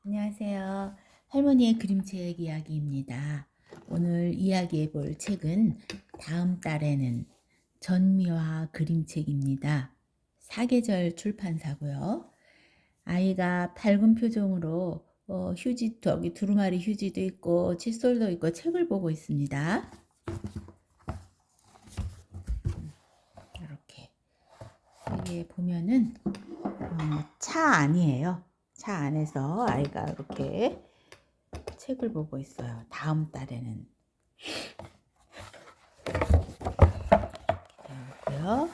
안녕하세요. 할머니의 그림책 이야기입니다. 오늘 이야기해 볼 책은 다음 달에는 전미화 그림책입니다. 사계절 출판사고요. 아이가 밝은 표정으로 휴지 저기 두루마리 휴지도 있고 칫솔도 있고 책을 보고 있습니다. 이렇게 여기에 보면은 차 안이에요. 차 안에서 아이가 이렇게 책을 보고 있어요. 다음 달에는 되었고요.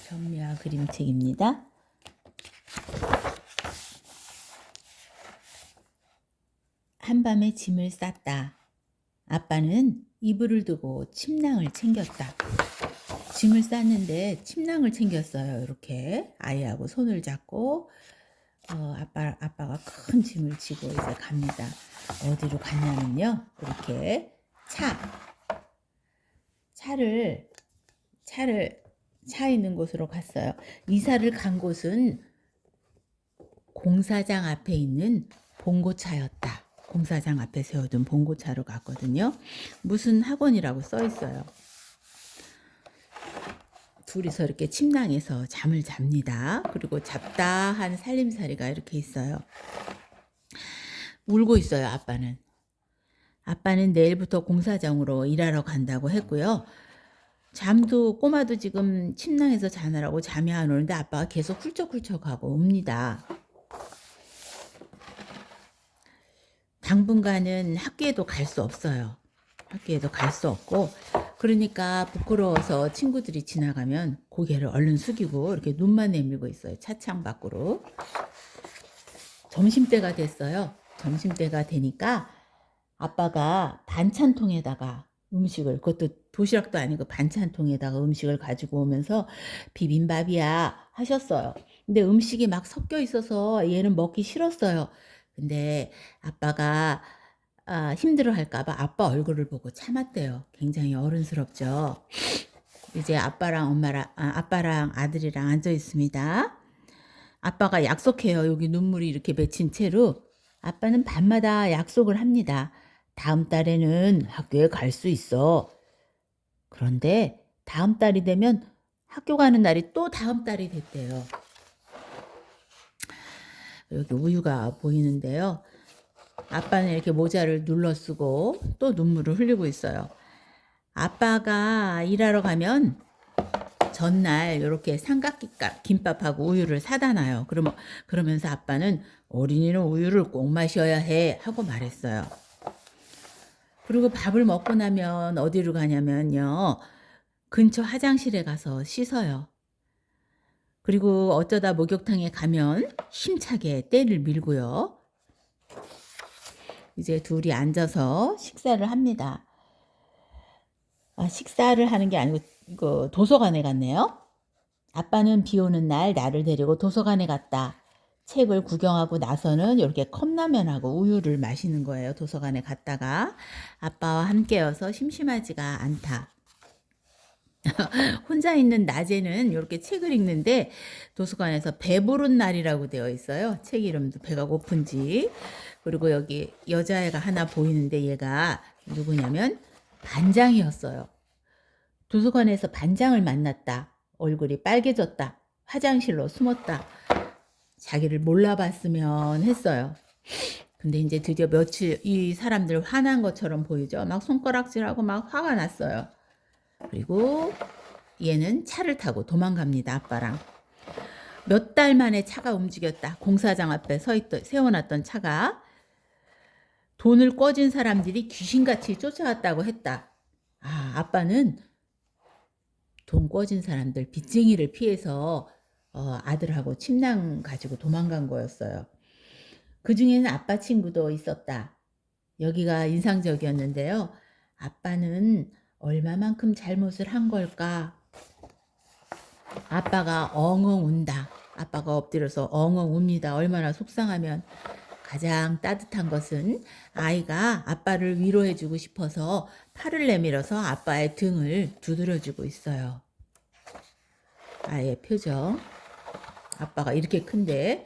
전미화 그림책입니다. 한밤에 짐을 쌌다. 아빠는 이불을 두고 침낭을 챙겼다. 짐을 쌌는데 침낭을 챙겼어요. 이렇게 아이하고 손을 잡고 아빠가 큰 짐을 지고 이제 갑니다. 어디로 갔냐면요. 이렇게 차 있는 곳으로 갔어요. 이사를 간 곳은 공사장 앞에 있는 봉고차였다. 공사장 앞에 세워둔 봉고차로 갔거든요. 무슨 학원이라고 써 있어요. 둘이서 이렇게 침낭에서 잠을 잡니다. 그리고 잡다한 살림살이가 이렇게 있어요. 울고 있어요, 아빠는. 아빠는 내일부터 공사장으로 일하러 간다고 했고요. 꼬마도 지금 침낭에서 자느라고 잠이 안 오는데 아빠가 계속 훌쩍훌쩍하고 웁니다. 당분간은 학교에도 갈 수 없어요. 학교에도 갈 수 없고, 그러니까 부끄러워서 친구들이 지나가면 고개를 얼른 숙이고 이렇게 눈만 내밀고 있어요. 차창 밖으로. 점심때가 됐어요. 점심때가 되니까 아빠가 반찬통에다가 음식을, 그것도 도시락도 아니고 반찬통에다가 음식을 가지고 오면서 비빔밥이야 하셨어요. 근데 음식이 막 섞여 있어서 얘는 먹기 싫었어요. 근데 아빠가 힘들어 할까봐 아빠 얼굴을 보고 참았대요. 굉장히 어른스럽죠. 이제 아빠랑 아들이랑 앉아 있습니다. 아빠가 약속해요. 여기 눈물이 이렇게 맺힌 채로 아빠는 밤마다 약속을 합니다. 다음 달에는 학교에 갈 수 있어. 그런데 다음 달이 되면 학교 가는 날이 또 다음 달이 됐대요. 여기 우유가 보이는데요. 아빠는 이렇게 모자를 눌러 쓰고 또 눈물을 흘리고 있어요. 아빠가 일하러 가면 전날 이렇게 삼각김밥하고 우유를 사다 놔요. 그러면서 아빠는 어린이는 우유를 꼭 마셔야 해 하고 말했어요. 그리고 밥을 먹고 나면 어디로 가냐면요. 근처 화장실에 가서 씻어요. 그리고 어쩌다 목욕탕에 가면 힘차게 때를 밀고요. 이제 둘이 앉아서 식사를 합니다. 식사를 하는 게 아니고 이거 도서관에 갔네요. 아빠는 비 오는 날 나를 데리고 도서관에 갔다. 책을 구경하고 나서는 이렇게 컵라면하고 우유를 마시는 거예요. 도서관에 갔다가 아빠와 함께여서 심심하지가 않다. 혼자 있는 낮에는 이렇게 책을 읽는데 도서관에서 배부른 날이라고 되어 있어요. 책 이름도 배가 고픈지. 그리고 여기 여자애가 하나 보이는데 얘가 누구냐면 반장이었어요. 도서관에서 반장을 만났다. 얼굴이 빨개졌다. 화장실로 숨었다. 자기를 몰라봤으면 했어요. 근데 이제 드디어 며칠 이 사람들 화난 것처럼 보이죠. 막 손가락질하고 막 화가 났어요. 그리고 얘는 차를 타고 도망갑니다. 아빠랑. 몇 달 만에 차가 움직였다. 공사장 앞에 세워놨던 차가 돈을 꿔진 사람들이 귀신같이 쫓아왔다고 했다. 아빠는 돈 꿔진 사람들 빚쟁이를 피해서 아들하고 침낭 가지고 도망간 거였어요. 그 중에는 아빠 친구도 있었다. 여기가 인상적이었는데요. 아빠는 얼마만큼 잘못을 한 걸까? 아빠가 엉엉 운다. 아빠가 엎드려서 엉엉 웁니다. 얼마나 속상하면. 가장 따뜻한 것은 아이가 아빠를 위로해주고 싶어서 팔을 내밀어서 아빠의 등을 두드려주고 있어요. 아이의 표정. 아빠가 이렇게 큰데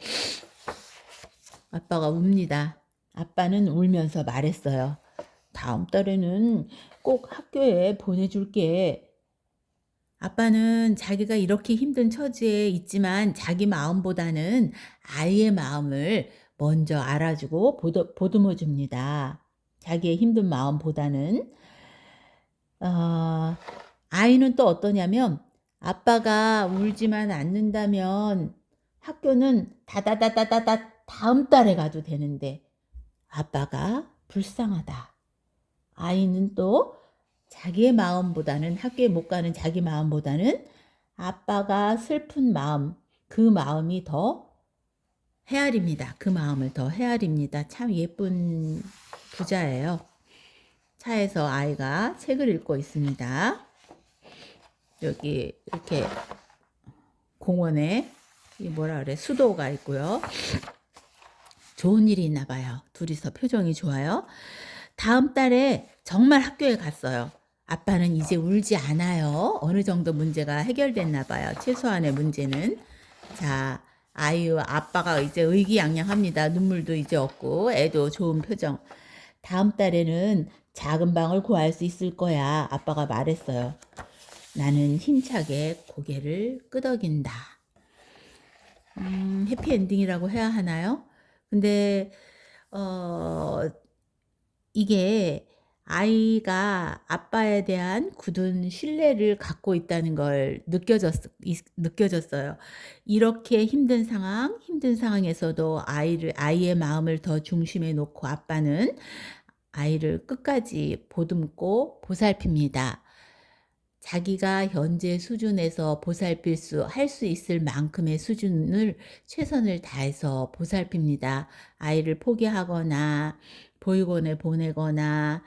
아빠가 웁니다. 아빠는 울면서 말했어요. 다음 달에는 꼭 학교에 보내줄게. 아빠는 자기가 이렇게 힘든 처지에 있지만 자기 마음보다는 아이의 마음을 먼저 알아주고 보듬어 줍니다. 자기의 힘든 마음보다는. 어, 아이는 또 어떠냐면 아빠가 울지만 않는다면 학교는 다다다다다다 다음 달에 가도 되는데 아빠가 불쌍하다. 아이는 또 자기의 마음보다는 학교에 못 가는 자기 마음보다는 아빠가 슬픈 마음, 그 마음이 더 헤아립니다. 그 마음을 더 헤아립니다. 참 예쁜 부자예요. 차에서 아이가 책을 읽고 있습니다. 여기 이렇게 공원에 이 뭐라 그래 수도가 있고요. 좋은 일이 있나 봐요. 둘이서 표정이 좋아요. 다음 달에 정말 학교에 갔어요. 아빠는 이제 울지 않아요. 어느 정도 문제가 해결됐나 봐요. 최소한의 문제는. 자, 아이와 아빠가 이제 의기양양합니다. 눈물도 이제 없고 애도 좋은 표정. 다음 달에는 작은 방을 구할 수 있을 거야. 아빠가 말했어요. 나는 힘차게 고개를 끄덕인다. 해피엔딩이라고 해야 하나요? 근데 이게 아이가 아빠에 대한 굳은 신뢰를 갖고 있다는 걸 느껴졌어요. 이렇게 힘든 상황에서도 아이의 마음을 더 중심에 놓고 아빠는 아이를 끝까지 보듬고 보살핍니다. 자기가 현재 수준에서 할 수 있을 만큼의 수준을 최선을 다해서 보살핍니다. 아이를 포기하거나 보육원에 보내거나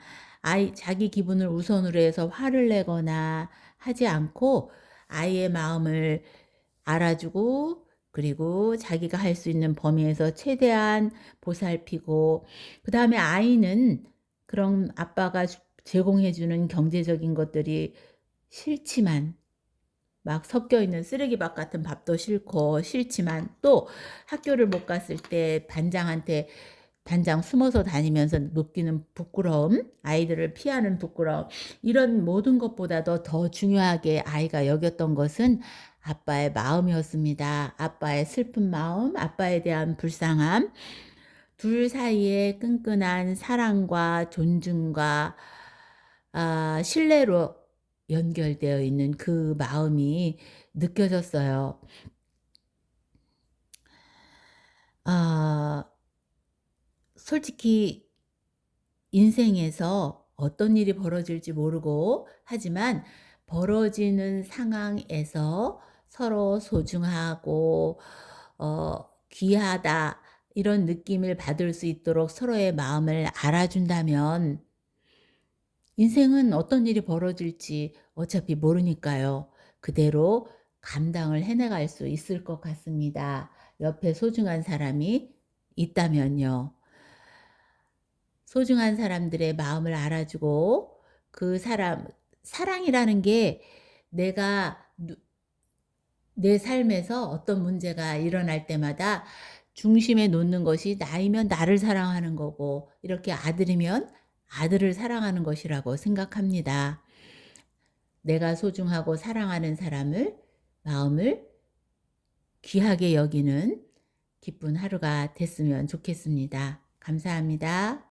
자기 기분을 우선으로 해서 화를 내거나 하지 않고 아이의 마음을 알아주고 그리고 자기가 할 수 있는 범위에서 최대한 보살피고 그다음에 아이는 그런 아빠가 제공해 주는 경제적인 것들이 싫지만 막 섞여 있는 쓰레기밥 같은 밥도 싫지만 또 학교를 못 갔을 때 반장 숨어서 다니면서 느끼는 부끄러움, 아이들을 피하는 부끄러움, 이런 모든 것보다도 더 중요하게 아이가 여겼던 것은 아빠의 마음이었습니다. 아빠의 슬픈 마음, 아빠에 대한 불쌍함, 둘 사이에 끈끈한 사랑과 존중과 신뢰로 연결되어 있는 그 마음이 느껴졌어요. 솔직히 인생에서 어떤 일이 벌어질지 모르고 하지만 벌어지는 상황에서 서로 소중하고 귀하다 이런 느낌을 받을 수 있도록 서로의 마음을 알아준다면 인생은 어떤 일이 벌어질지 어차피 모르니까요. 그대로 감당을 해나갈 수 있을 것 같습니다. 옆에 소중한 사람이 있다면요. 소중한 사람들의 마음을 알아주고 사랑이라는 게 내가 내 삶에서 어떤 문제가 일어날 때마다 중심에 놓는 것이 나이면 나를 사랑하는 거고 이렇게 아들이면 아들을 사랑하는 것이라고 생각합니다. 내가 소중하고 사랑하는 마음을 귀하게 여기는 기쁜 하루가 됐으면 좋겠습니다. 감사합니다.